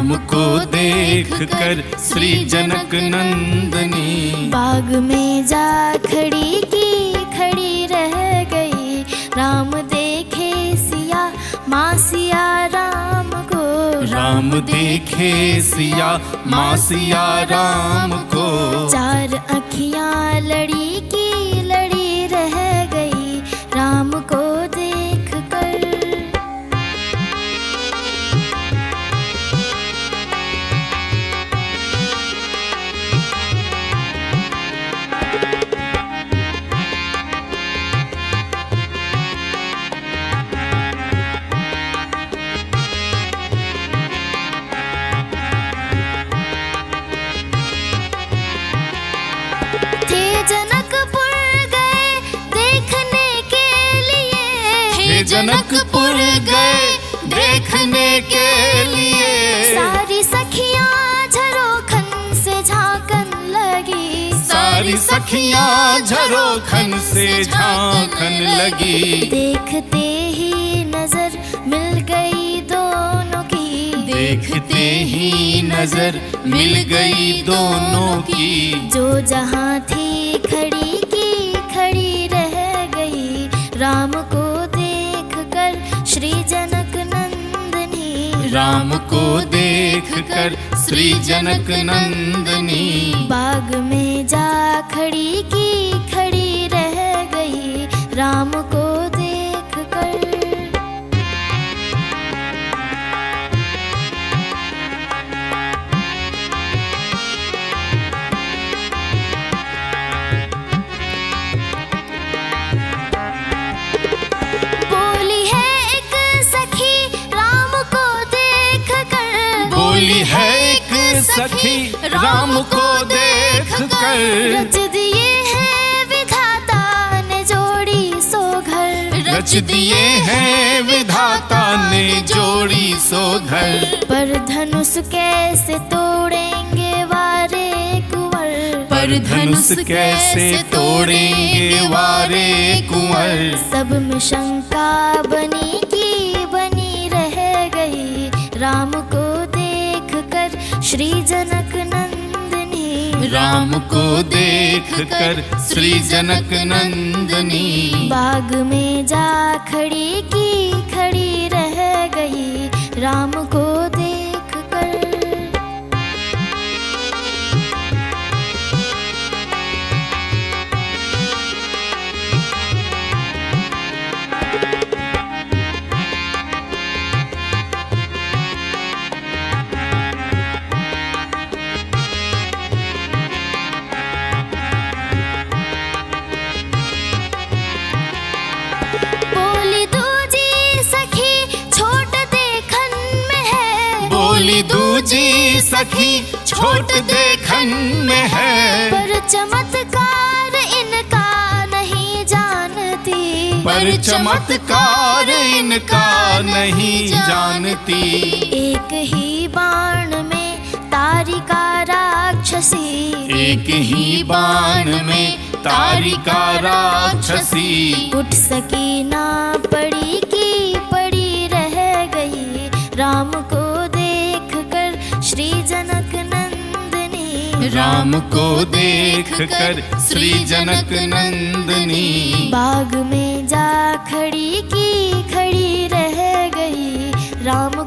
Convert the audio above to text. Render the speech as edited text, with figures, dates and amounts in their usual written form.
राम को देख कर श्री जनक नंदनी। बाग में जा खड़ी की खड़ी रह गई, राम देखे सिया माँ सिया राम को। राम देखे सिया माँ सिया राम को। चार अखियाँ लड़ी की लड़ी रह गई, राम को देख कर। जनकपुर गए देखने के लिए, जनकपुर गए देखने के लिए। सारी सखियाँ झरोखन से झांकन लगी, सारी सखियाँ झरोखन से झांकन लगी। देखते ही नजर मिल गई दोनों की, देखते ही नजर मिल गई दोनों की। जो जहाँ थी खड़ी की खड़ी रह गई, राम को देख कर श्री जनक नंदनी। राम को देख कर श्री जनक नंदनी। बाग में जा खड़ी की खड़ी रह गई, राम को देख कर। बोली है एक सखी राम को देख कर। रच दिए हैं विधाता ने जोड़ी सो घर, रच दिए हैं विधाता ने जोड़ी सो घर। पर धनुष कैसे तोड़ेंगे वारे कुंवर, पर धनुष कैसे तोड़ेंगे वारे कुंवर। सब में शंका बनी की बनी रह गई, राम को श्री जनक नंदनी। राम को देख कर श्री जनक नंदनी। बाग में जा खड़ी की खड़ी रह गई, राम को देख कर। बोली दूजी सखी छोट देखन में है, पर चमत्कार इनका नहीं जानती। पर चमत्कार इनका नहीं जानती। एक ही बाण में तारिका राक्षसी, एक ही बाण में तारिका राक्षसी। उठ सकी ना पड़ी की पड़ी रह गई, राम को श्री जनक नंदनी। राम को देख कर श्री जनक नंदनी। बाग में जा खड़ी की खड़ी रह गई, राम